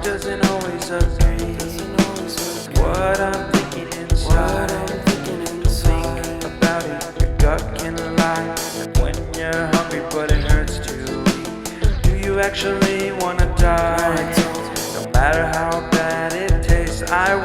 doesn't always agree. What I'm thinking inside, think about it, your gut can lie. And when you're hungry but it hurts to eat, do you actually wanna die? No matter how bad it tastes, I